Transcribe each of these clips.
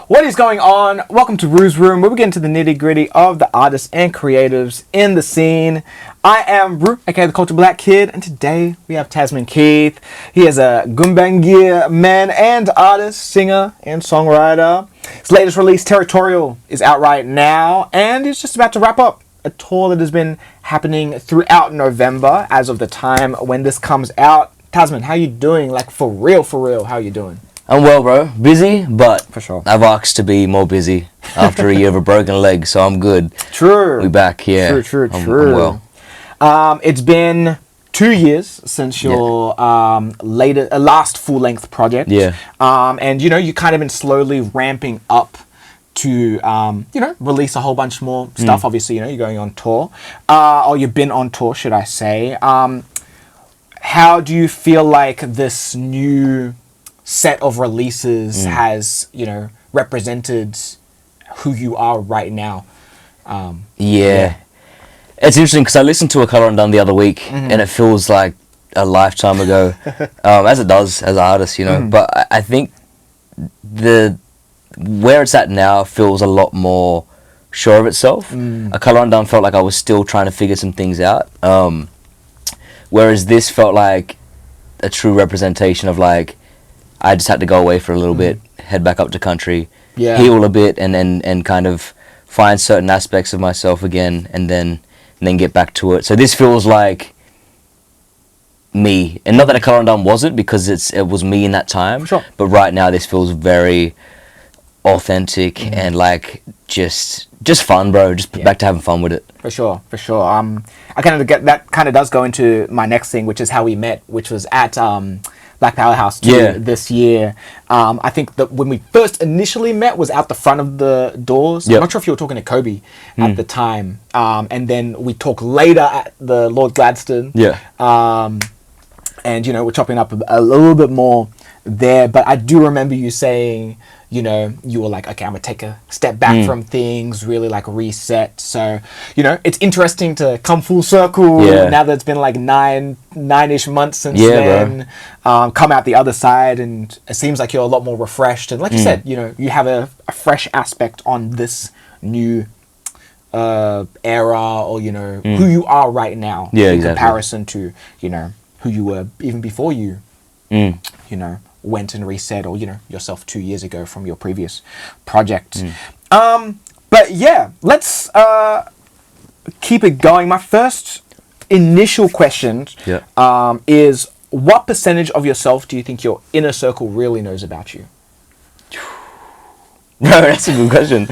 What is going on? Welcome to Rue's Room, where we get into the nitty-gritty of the artists and creatives in the scene. I am Rue, aka the Culture Black Kid, and today we have Tasman Keith. He is a Gumbaynggirr man and artist, singer, and songwriter. His latest release, Territorial, is out right now, and he's just about to wrap up a tour that has been happening throughout November as of the time when this comes out. Tasman, how you doing? Like, for real, how you doing? I'm well, bro. Busy, but for sure. I've asked to be more busy after a year of a broken leg, so I'm good. True. We back, yeah. True. I'm well. It's been 2 years since your last full-length project. Yeah. And, you kind of been slowly ramping up to, release a whole bunch more stuff. Obviously, you're going on tour. Or you've been on tour, should I say. How do you feel like this new set of releases has, represented who you are right now? It's interesting because I listened to A Colour Undone the other week and it feels like a lifetime ago, as it does as an artist, But I think where it's at now feels a lot more sure of itself. A Colour Undone felt like I was still trying to figure some things out, whereas this felt like a true representation of like, I just had to go away for a little bit, head back up to country, heal a bit, and kind of find certain aspects of myself again, and then get back to it. So this feels like me, and not that A Colour Undone wasn't, because it was me in that time. Sure. But right now, this feels very authentic and like just fun, bro. Just back to having fun with it. For sure. I kind of get that. Kind of does go into my next thing, which is how we met, which was at Black Power House this year. I think that when we first initially met was out the front of the doors. I'm not sure if you were talking to Kobe at the time. And then we talked later at the Lord Gladstone. And, we're chopping up a little bit more there. But I do remember you saying, you were like, okay, I'm going to take a step back from things, really like reset. So, it's interesting to come full circle now that it's been like nine-ish months since then, come out the other side, and it seems like you're a lot more refreshed. And like you said, you have a fresh aspect on this new era, or, who you are right now in comparison to, who you were even before you, went and reset, or yourself 2 years ago from your previous project. But yeah, let's keep it going. My first initial question is, what percentage of yourself do you think your inner circle really knows about you? No, that's a good question.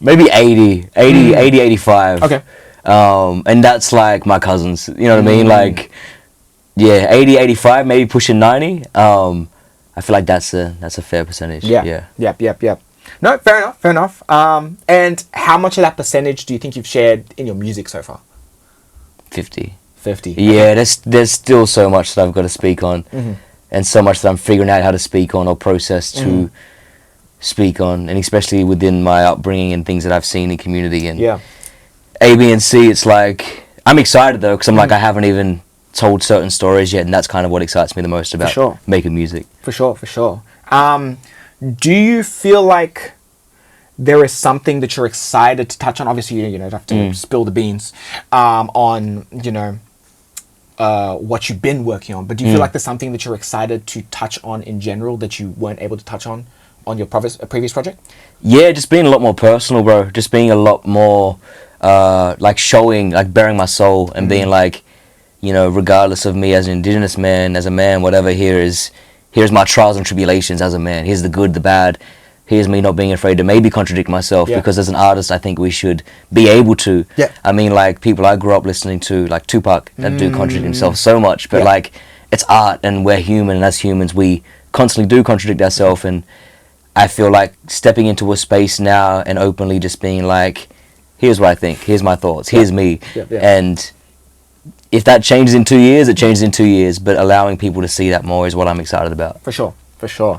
Maybe 85. Okay. And that's like my cousins, you know what I mean? Like, 80, 85, maybe pushing 90. I feel like that's a fair percentage. Yep. No, fair enough. And how much of that percentage do you think you've shared in your music so far? 50. Okay. There's still so much that I've got to speak on, and so much that I'm figuring out how to speak on or process to speak on, and especially within my upbringing and things that I've seen in community and A, B, and C. It's like, I'm excited though, because I'm like, I haven't even told certain stories yet, and that's kind of what excites me the most about making music. For sure. Do you feel like there is something that you're excited to touch on? Obviously, you don't have to spill the beans on what you've been working on, but do you feel like there's something that you're excited to touch on in general that you weren't able to touch on your previous project? Yeah, just being a lot more personal, bro. Just being a lot more like showing, like bearing my soul, and being like, regardless of me as an Indigenous man, as a man, whatever, here's my trials and tribulations as a man. Here's the good, the bad. Here's me not being afraid to maybe contradict myself, because as an artist, I think we should be able to. I mean, like, people I grew up listening to, like Tupac, that do contradict himself so much, but like, it's art, and we're human, and as humans, we constantly do contradict ourselves, and I feel like stepping into a space now and openly just being like, here's what I think, here's my thoughts, here's me, and if that changes in 2 years, it changes in 2 years, but allowing people to see that more is what I'm excited about. For sure.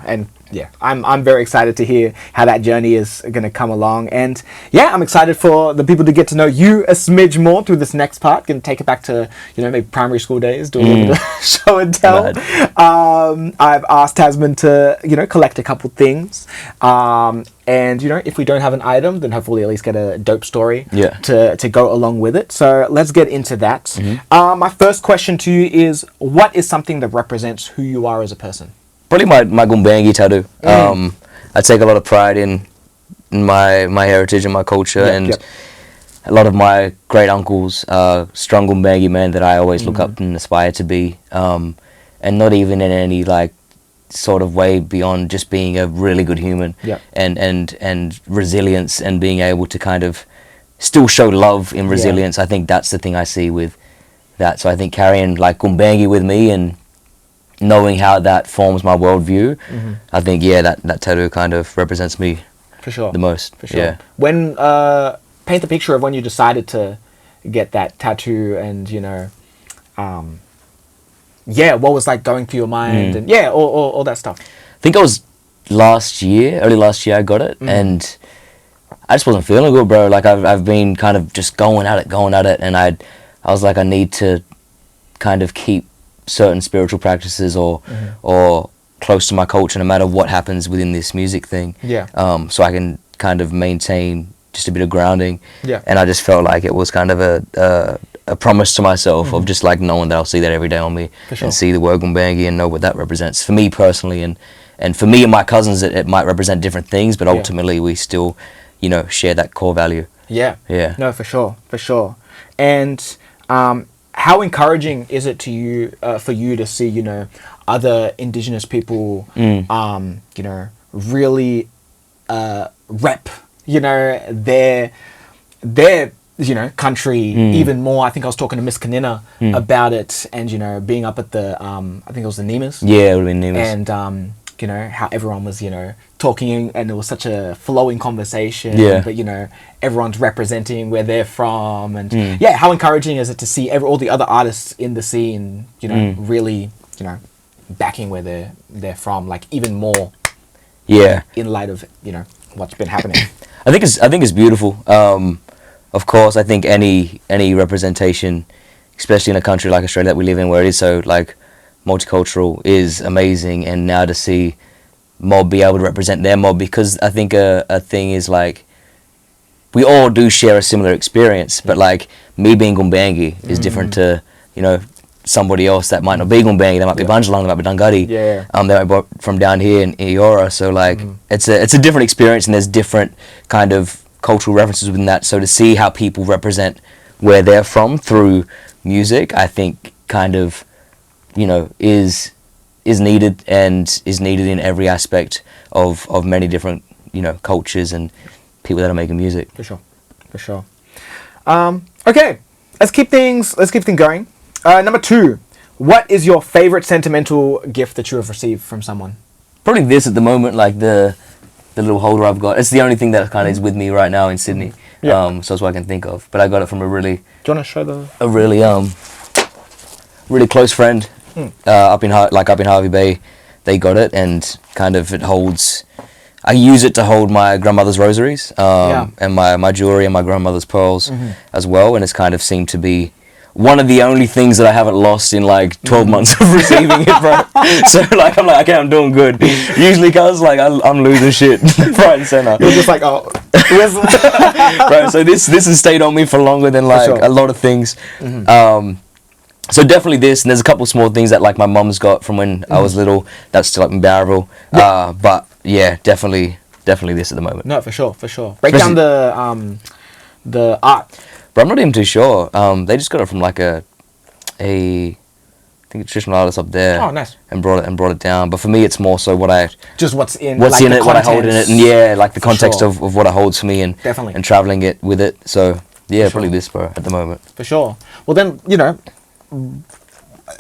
And yeah, I'm very excited to hear how that journey is going to come along, and yeah, I'm excited for the people to get to know you a smidge more through this next part. Going to take it back to maybe primary school days, do a little bit of show and tell. I've asked Tasman to collect a couple things, and if we don't have an item, then hopefully at least get a dope story to go along with it. So let's get into that. My first question to you is, what is something that represents who you are as a person? Probably my Gumbangi tattoo. I take a lot of pride in my heritage and my culture, and a lot of my great uncles are strong Gumbangi men that I always look up and aspire to be, and not even in any like sort of way beyond just being a really good human, and resilience, and being able to kind of still show love in resilience. I think that's the thing I see with that. So I think carrying like Gumbangi with me and knowing how that forms my worldview, I think that tattoo kind of represents me for sure the most. For sure. When paint the picture of when you decided to get that tattoo, and what was like going through your mind, and all that stuff. I think it was early last year I got it, and I just wasn't feeling good, bro. Like I've been kind of just going at it, and I was like, I need to kind of keep certain spiritual practices or close to my culture no matter what happens within this music thing, so I can kind of maintain just a bit of grounding, and I just felt like it was kind of a promise to myself of just like knowing that I'll see that every day on me, and see the word Gumbangi and know what that represents for me personally, and for me and my cousins it might represent different things, but ultimately we still share that core value. No, for sure. And how encouraging is it to you, for you to see, other Indigenous people, really rep, their country even more? I think I was talking to Miss Kanina about it, and being up at the, I think it was the Nemas. Yeah, it would have been Nemas. And how everyone was, talking, and it was such a flowing conversation. But everyone's representing where they're from, and how encouraging is it to see all the other artists in the scene, really, backing where they're from, like even more. In light of what's been happening. I think it's beautiful. Of course, I think any representation, especially in a country like Australia that we live in, where it is so like multicultural, is amazing. And now to see mob be able to represent their mob, because I think a thing is like we all do share a similar experience, but like me being Gumbangi is different to somebody else that might not be Gumbangi. They might be Bunjalung, they might be Dungari. They might be from down here in Eora. So like it's a different experience, and there's different kind of cultural references within that. So to see how people represent where they're from through music, I think kind of is needed, and is needed in every aspect of many different cultures and people that are making music. For sure. Okay, let's keep things going. Number 2, what is your favorite sentimental gift that you have received from someone? Probably this at the moment, like the little holder I've got. It's the only thing that kind of is with me right now in Sydney. So that's what I can think of. But I got it from a really... Do you want to show a really really close friend up in Harvey Bay. They got it, and kind of it holds... I use it to hold my grandmother's rosaries, and my jewelry and my grandmother's pearls as well, and it's kind of seemed to be one of the only things that I haven't lost in like 12 months of receiving it, bro. So like I'm like, okay, I'm doing good. Usually, cause like I'm losing shit right and center. You're just like, oh, right. So this has stayed on me for longer than like a lot of things. So definitely this, and there's a couple small things that like my mum's got from when I was little. That's still up in Barraville. But yeah, definitely this at the moment. No, for sure. Break down the art. But I'm not even too sure. They just got it from like I think a traditional artist up there. Oh, nice. And brought it down. But for me, it's more so what's in it, what I hold in it, and like the context of what it holds for me, and definitely, and traveling it with it. So yeah, probably this, bro, at the moment. For sure. Well, then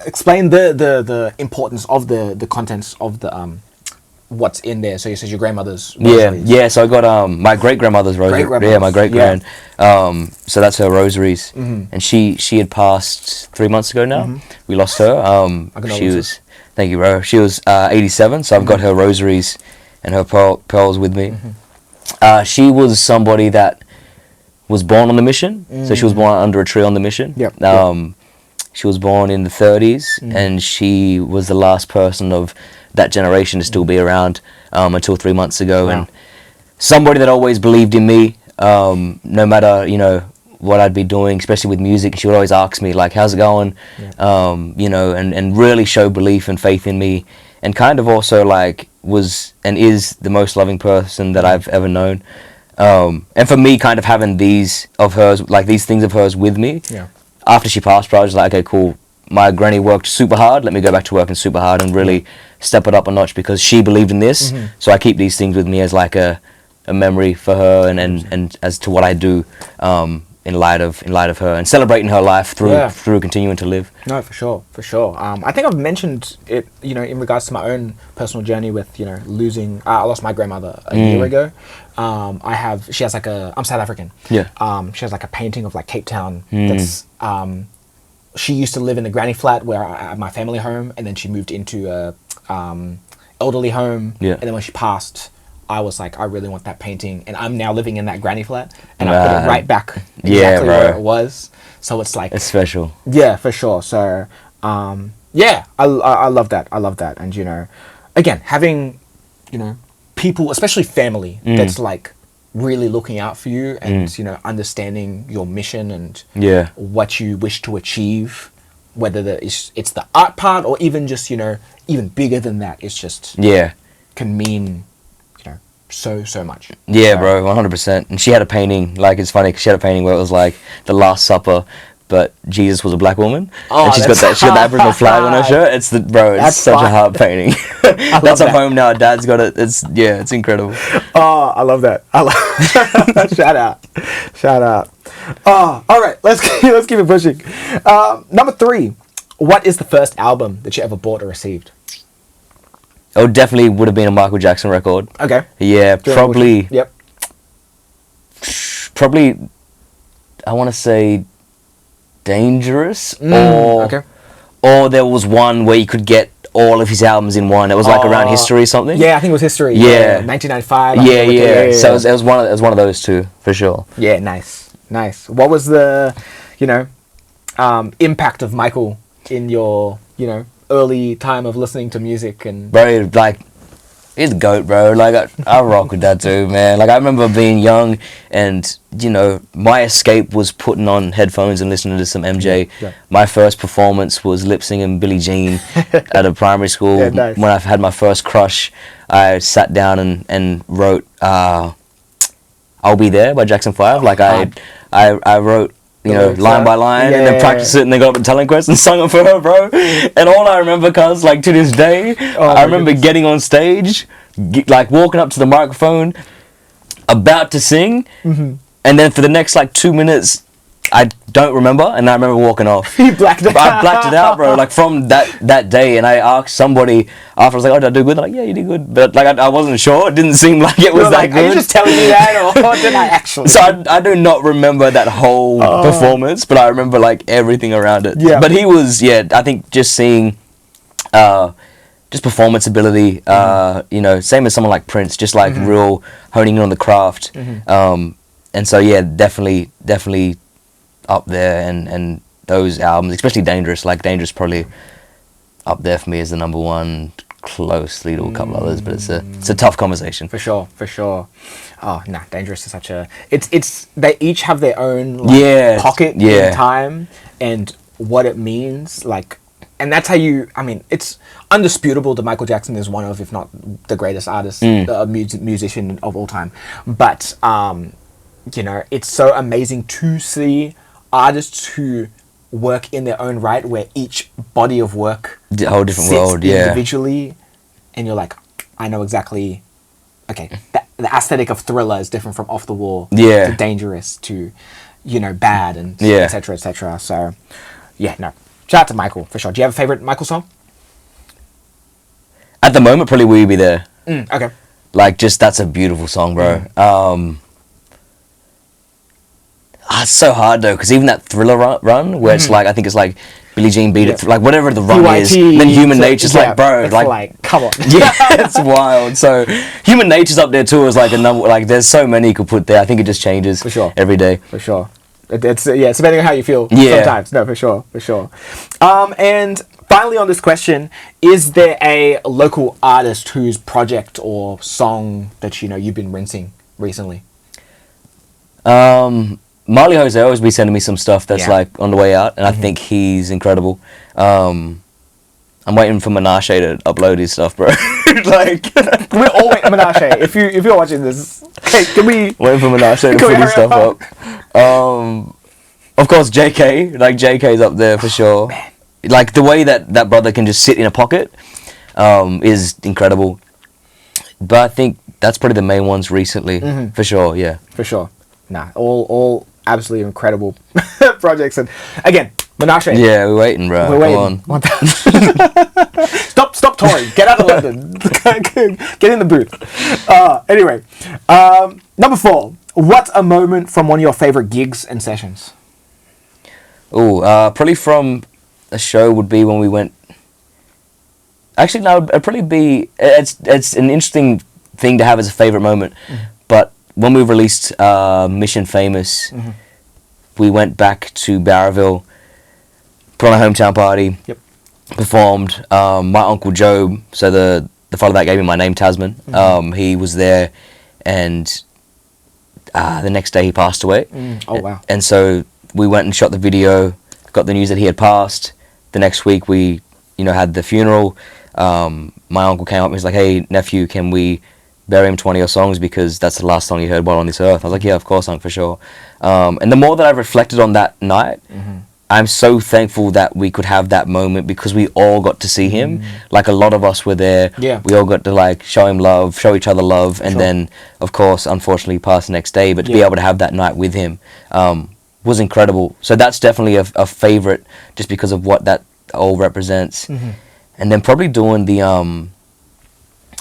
explain the importance of the contents of the what's in there. So you said your grandmother's rosaries. Yeah. So I got my great grandmother's rosary. Yeah, my great grand. So that's her rosaries, and she had passed 3 months ago now. We lost her. She was, thank you, bro. She was 87. So I've got her rosaries and her pearls with me. Mm-hmm. She was somebody that was born on the mission. So she was born under a tree on the mission. Yep. She was born in the 30s, Mm. and she was the last person of that generation to still be around until 3 months ago. Wow. And somebody that always believed in me, no matter, you know, what I'd be doing, especially with music. She would always ask me, like, how's it going? Yeah. You know, and really show belief and faith in me, and kind of also, like, was and is the most loving person that I've ever known. And for me, kind of having these of hers, like these things of hers with me, Yeah. after she passed, bro, I was like, okay, cool. My granny worked super hard. Let me go back to working super hard and really step it up a notch because she believed in this. Mhm. So I keep these things with me as like a memory for her and as to what I do in light of her and celebrating her life through continuing to live. No, for sure, for sure. I think I've mentioned it, you know, in regards to my own personal journey with, you know, losing. I lost my grandmother a year ago. She has like I'm South African. Yeah. She has like a painting of like Cape Town. That's she used to live in the granny flat where I had my family home, and then she moved into a elderly home. Yeah. And then when she passed, I was like, I really want that painting, and I'm now living in that granny flat, and I put it right back exactly where it was. So it's like It's special. Yeah, for sure. So yeah, I love that. I love that, and you know, again, having, you know, people, especially family, that's like really looking out for you and you know, understanding your mission and what you wish to achieve, whether it's the art part or even just, you know, even bigger than that. It's just can mean, you know, so much. Yeah, So- bro, 100%. And she had a painting, like, it's funny 'cause she had a painting where it was like the Last Supper, but Jesus was a black woman. Oh, And she got the Aboriginal flag on her shirt. It's That's such fun. a hard painting. love That's at that. home now. Dad's got it. It's incredible. Oh, I love that. I love shout out. Oh, all right. Let's keep it pushing. Number 3. What is the first album that you ever bought or received? Oh, definitely would have been a Michael Jackson record. Okay. Yeah, probably. Yep. Probably, I want to say Dangerous, Okay. or there was one where you could get all of his albums in one. It was like around History or something. Yeah, I think it was History. Yeah. 1995. Yeah. So it was one of those two for sure. Yeah, nice. What was the, you know, impact of Michael in your, you know, early time of listening to music? And Bro, like, he's the GOAT, bro. Like, I rock with that too, man. Like, I remember being young and, you know, my escape was putting on headphones and listening to some MJ. Yeah. My first performance was lip singing Billie Jean at a primary school. Yeah, nice. When I had my first crush, I sat down and wrote I'll Be There by Jackson 5. Like, I wrote, you know, line by line, and then practiced it, and then got up at Talent Quest and sung it for her, bro. And all I remember, cuz, like, to this day, I remember getting on stage, like, walking up to the microphone, about to sing, and then for the next, like, 2 minutes, I don't remember, and I remember walking off. You blacked it I blacked it out, bro, like, from that day, and I asked somebody after, I was like, oh, did I do good? They're like, yeah, you did good, but, like, I wasn't sure. It didn't seem like it was that good. Are you just telling me that, or did I actually? So I do not remember that whole performance, but I remember like everything around it. Yeah. But he was, I think just seeing, just performance ability, you know, same as someone like Prince, just like real honing in on the craft. And so definitely up there, and those albums, especially Dangerous, like Dangerous probably up there for me as the number one, closely to a couple others, but it's a tough conversation. For sure. Oh, nah, Dangerous is such a... It's they each have their own like, pocket in time and what it means, like... And that's how you... I mean, it's undisputable that Michael Jackson is one of, if not the greatest artist, musician of all time. But, you know, it's so amazing to see artists who work in their own right, where each body of work A whole different sits world, yeah. individually, and you're like, I know exactly. Okay, the aesthetic of Thriller is different from Off the Wall, to Dangerous, to, you know, Bad, and etc. etc. So, yeah, no, shout out to Michael for sure. Do you have a favorite Michael song? At the moment, probably Will You Be There. Okay. Like, just that's a beautiful song, bro. It's so hard though, because even that Thriller run where it's like, I think it's like Billie Jean beat it, like whatever the run is, then Human Nature's like, bro, like come on. Yeah, it's wild. So Human Nature's up there too, is like another, like there's so many you could put there. I think it just changes For sure. every day. For sure. It's depending on how you feel sometimes. No, for sure. And finally on this question, is there a local artist whose project or song that you've been rinsing recently? Marley Jose always be sending me some stuff that's like on the way out, and I think he's incredible. I'm waiting for Menashe to upload his stuff, bro. Like we're all waiting, Menashe. If you're watching this, hey, can we waiting for Menashe to put his stuff up? Of course, JK. Like JK's up there for sure. Man. Like the way that brother can just sit in a pocket is incredible. But I think that's probably the main ones recently, for sure. Yeah, for sure. Nah, all absolutely incredible projects, and again, Menashe. Yeah, we're waiting, bro. We're waiting. Come on. Stop touring. Get out of London. Get in the booth. Anyway, number 4. What's a moment from one of your favorite gigs and sessions? Oh, probably from a show would be when we went. Actually, no, it'd probably be. It's an interesting thing to have as a favorite moment, but when we released Mission Famous, we went back to Barraville, put on a hometown party, performed. My Uncle Joe, so the fellow that gave me my name, Tasman, he was there, and the next day he passed away. Oh, wow. And so we went and shot the video, got the news that he had passed. The next week we, had the funeral. My uncle came up and was like, hey, nephew, can we bury him 20 of your songs because that's the last song you heard while on this earth. I was like, yeah, of course, for sure. And the more that I reflected on that night, I'm so thankful that we could have that moment because we all got to see him. Like a lot of us were there. Yeah. We all got to like show him love, show each other love, and then of course, unfortunately, he passed the next day. But to be able to have that night with him was incredible. So that's definitely a favorite just because of what that all represents. And then probably doing the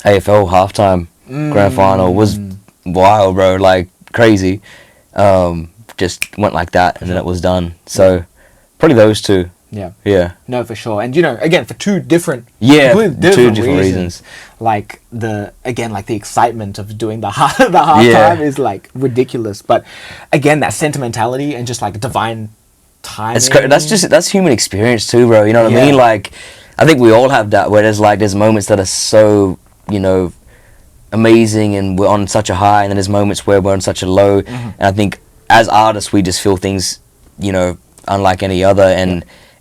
AFL halftime grand final was wild, bro. Like crazy. Just went like that, and then it was done. So probably those two. Yeah. No, for sure. And again, for two different two different reasons. Like the excitement of doing the halftime is like ridiculous. But again, that sentimentality and just like divine timing. That's human experience too, bro. You know what I mean? Like I think we all have that where there's moments that are so, amazing and we're on such a high, and then there's moments where we're on such a low. And I think as artists we just feel things, unlike any other,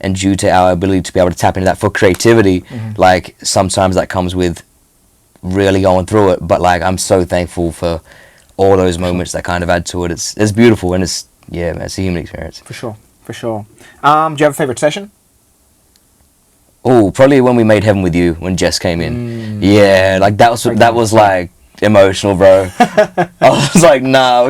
and due to our ability to be able to tap into that for creativity, like sometimes that comes with really going through it, but like I'm so thankful for all those moments that kind of add to it. It's beautiful, and it's a human experience. For sure. Do you have a favorite session? Oh, probably when we made Heaven with You, when Jess came in. Yeah, like that was like emotional, bro. I was like, nah,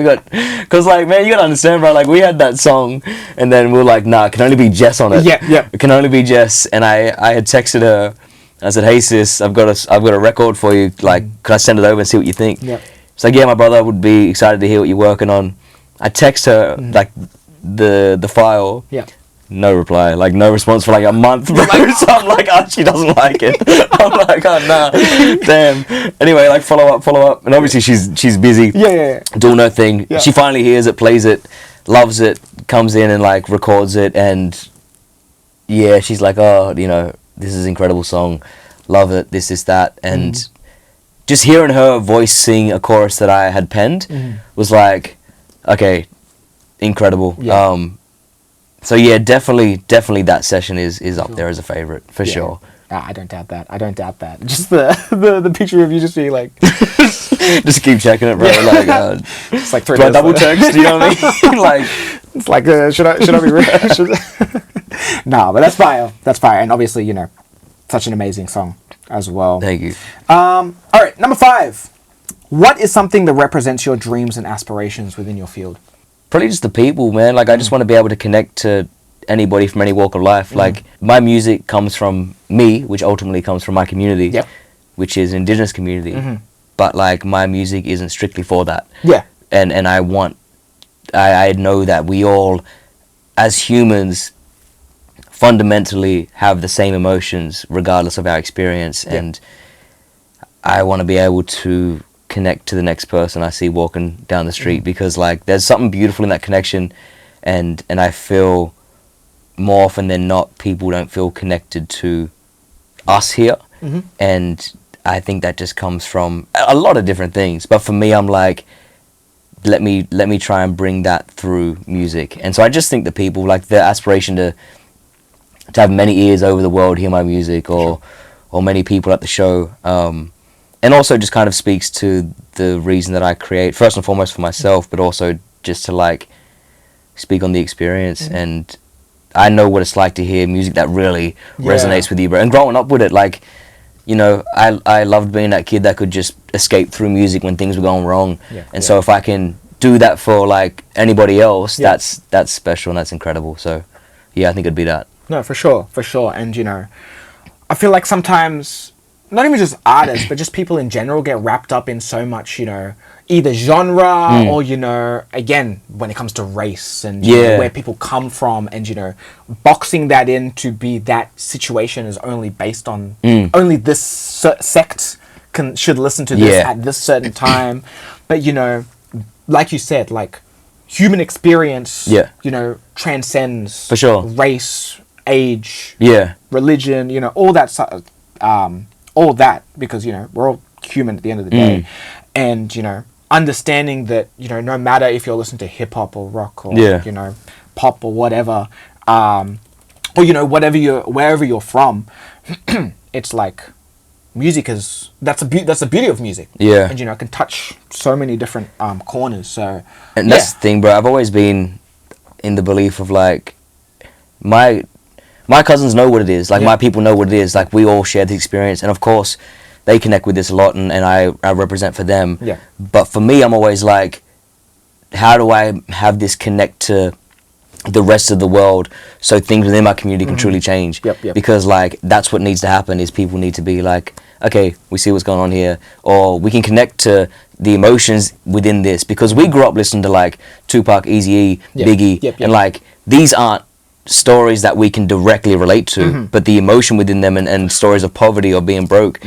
because like, man, you gotta understand, bro, like we had that song and then we were like, nah, it can only be Jess on it. It can only be Jess. And I had texted her, I said, hey sis, I've got a record for you, like could I send it over and see what you think? It's like, yeah, my brother would be excited to hear what you're working on. I text her like the file. No reply, like no response for like a month, bro. So I'm like, oh, she doesn't like it. I'm like, oh nah, damn. Anyway, like follow up, and obviously she's busy. Doing her thing. She finally hears it, plays it, loves it, comes in and like records it, and she's like, oh, this is an incredible song, love it, this that, and just hearing her voice sing a chorus that I had penned was like, okay, incredible. So yeah, definitely that session is up there as a favorite for sure. I don't doubt that. Just the picture of you just being like, just keep checking it, bro. Like, it's like 3 do I days double later. text? You know what I mean? Like, it's like, should I be real? Nah, but that's fire. And obviously, such an amazing song as well. Thank you. All right, number 5. What is something that represents your dreams and aspirations within your field? Probably just the people, man. Like I just want to be able to connect to anybody from any walk of life. Like my music comes from me, which ultimately comes from my community, which is an Indigenous community. But like my music isn't strictly for that. And I want I know that we all, as humans, fundamentally have the same emotions regardless of our experience, and I want to be able to connect to the next person I see walking down the street, because like there's something beautiful in that connection, and I feel more often than not people don't feel connected to us here, and I think that just comes from a lot of different things, but for me I'm like, let me try and bring that through music. And so I just think that people, like, the aspiration to have many ears over the world hear my music, or many people at the show, and also just kind of speaks to the reason that I create, first and foremost for myself, but also just to like speak on the experience. And I know what it's like to hear music that really resonates with you, bro. And growing up with it, like, you know, I loved being that kid that could just escape through music when things were going wrong. And so if I can do that for like anybody else, that's special and that's incredible. So yeah, I think it'd be that. No, for sure. And, you know, I feel like sometimes, not even just artists, but just people in general get wrapped up in so much, you know, either genre or, you know, again, when it comes to race and you know, where people come from, and, you know, boxing that in to be that situation is only based on only this sect should listen to this at this certain time. But, you know, like you said, like, human experience, you know, transcends for sure race, age, religion, you know, all that, because, you know, we're all human at the end of the day. And, you know, understanding that, you know, no matter if you're listening to hip hop or rock or you know, pop or whatever, or, you know, wherever you're from, it's like music is, that's the beauty of music. And, you know, it can touch so many different corners. So, and that's the thing, bro. I've always been in the belief of like, my cousins know what it is. Like, my people know what it is. Like, we all share the experience. And, of course, they connect with this a lot, and I represent for them. But for me, I'm always like, how do I have this connect to the rest of the world so things within my community can truly change? Because, like, that's what needs to happen, is people need to be like, okay, we see what's going on here. Or we can connect to the emotions within this. Because we grew up listening to, like, Tupac, Eazy-E, Biggie. And, like, these aren't stories that we can directly relate to, but the emotion within them, and stories of poverty or being broke,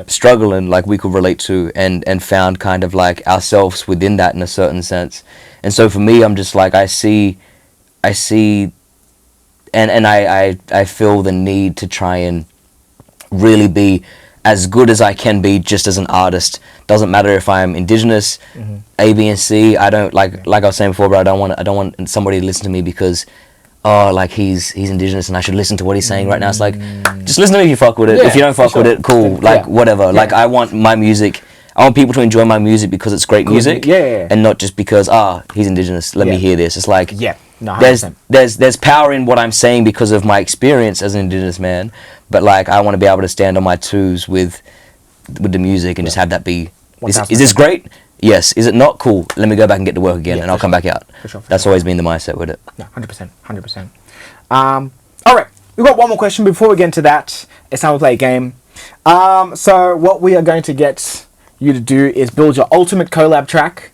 struggling, like, we could relate to, and found kind of like ourselves within that in a certain sense. And so for me, I'm just like, I see and I feel the need to try and really be as good as I can be just as an artist. Doesn't matter if I'm indigenous, A, B, and C. I don't like I was saying before, but I don't want somebody to listen to me because, oh, like, he's indigenous and I should listen to what he's saying right now. It's like, just listen to me if you fuck with it. If you don't fuck with it, cool. Like, whatever. Like, I want my music, I want people to enjoy my music because it's great music, and not just because, he's indigenous, let me hear this. It's like, no, there's power in what I'm saying because of my experience as an indigenous man, but like, I want to be able to stand on my twos with the music and just have that be, is this great? Yes. Is it not? Cool. Let me go back and get to work again, and I'll come back out. That's always been the mindset with it. No, 100%. All right, we've got one more question before we get into that. It's time to play a game. So what we are going to get you to do is build your ultimate collab track.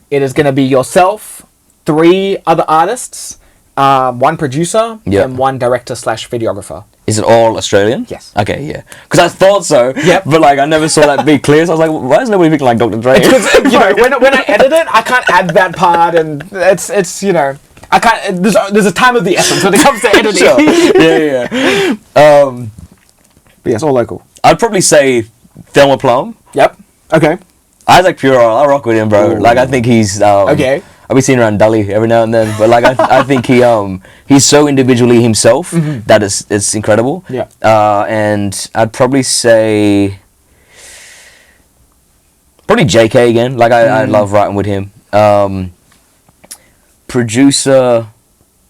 It is going to be yourself, 3 other artists, 1 producer, and 1 director/videographer. Is it all Australian? Yes. Okay, yeah. Because I thought so, but like, I never saw that be clear, so I was like, why is nobody thinking like Dr. Dre? Because, you know, when I edit it, I can't add that part, and it's you know, I can't. There's a time of the essence when it comes to editing. But yes, all local. I'd probably say Thelma Plum. Yep. Okay. Isaac Pure, I rock with him, bro. Ooh. Like, I think he's okay. I'll be seeing around Dully every now and then, but like, I think he's so individually himself that it's incredible. Yeah. And I'd probably say JK again. Like, I love writing with him. Producer,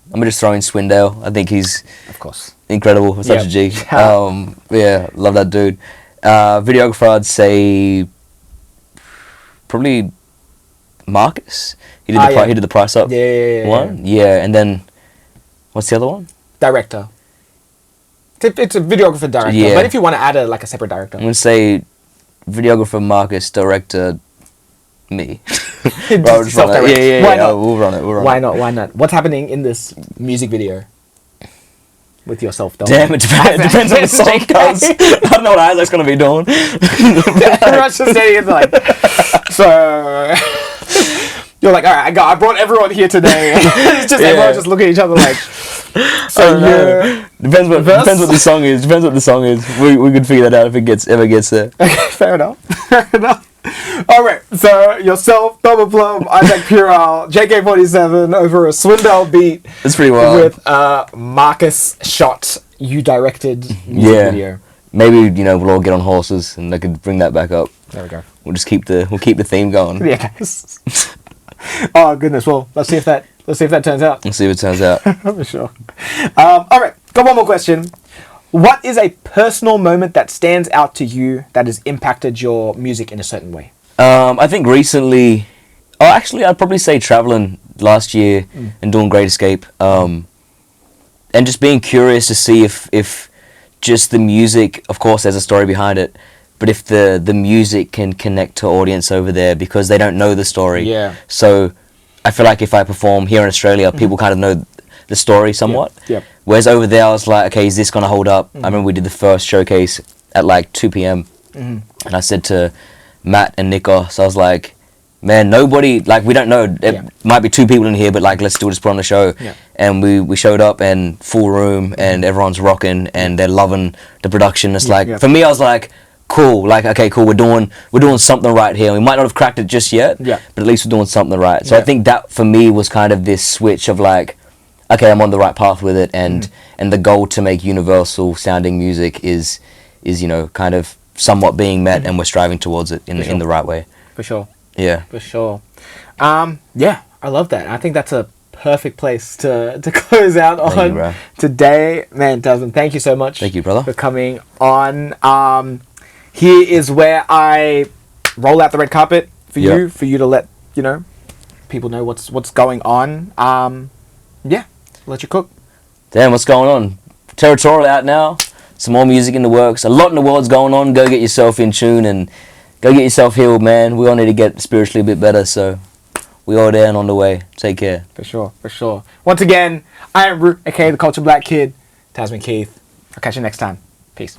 I'm gonna just throw in Swindale. I think he's, of course, incredible. Such a G. Yeah, love that dude. Videographer, I'd say probably Marcus. He did the Price Up one. Yeah, and then what's the other one? Director. It's a videographer director. Yeah. But if you want to add a separate director, I'm gonna say videographer Marcus, director me. Bro, just run it. Yeah, Why yeah. not? We'll run it. Why not? Why not? What's happening in this music video with yourself? Damn, it depends on the song, cuz. I don't know what Isaac's gonna be doing. Everyone's just standing in like, so you're like, all right, I brought everyone here today. It's just everyone just looking at each other like. So depends what the song is. Depends what the song is. We could figure that out if it ever gets there. Okay, fair enough. Fair enough. All right, so yourself, Double Plum, Isaac Pural, JK47 over a Swindell beat. That's pretty wild. With Marcus shot. You directed music video. Maybe we'll all get on horses and I could bring that back up. There we go. We'll just keep the theme going. Yeah. Oh goodness. Well, let's see if that turns out. Let's see if it turns out. For sure. All right, got one more question. What is a personal moment that stands out to you that has impacted your music in a certain way? I think recently, actually, I'd probably say traveling last year and doing Great Escape, and just being curious to see if just the music, of course, there's a story behind it, but if the music can connect to audience over there because they don't know the story. Yeah. So I feel like if I perform here in Australia, people kind of know the story somewhat. Yep. Whereas over there, I was like, okay, is this gonna hold up? I remember we did the first showcase at like 2 p.m. And I said to Matt and Nikos, I was like, man, nobody, like, we don't know. It might be 2 people in here, but like, let's still just put on the show. Yeah. And we showed up and full room and everyone's rocking and they're loving the production. It's like, for me, I was like, cool, like, okay, cool, we're doing something right here. We might not have cracked it just yet, but at least we're doing something right. So I think that for me was kind of this switch of like, okay, I'm on the right path with it, and the goal to make universal sounding music is kind of somewhat being met, and we're striving towards it in the right way. For sure. Yeah. For sure. Yeah, I love that. I think that's a perfect place to close out on Thank you, bro. today. Man, Tasman, thank you so much. Thank you, brother. For coming on. Here is where I roll out the red carpet for you to let people know what's going on. Let you cook. Damn, what's going on? Territorial out now. Some more music in the works. A lot in the world's going on. Go get yourself in tune and go get yourself healed, man. We all need to get spiritually a bit better, so we all there and on the way. Take care. For sure, for sure. Once again, I am Root, aka the Culture Black Kid, Tasman Keith. I'll catch you next time. Peace.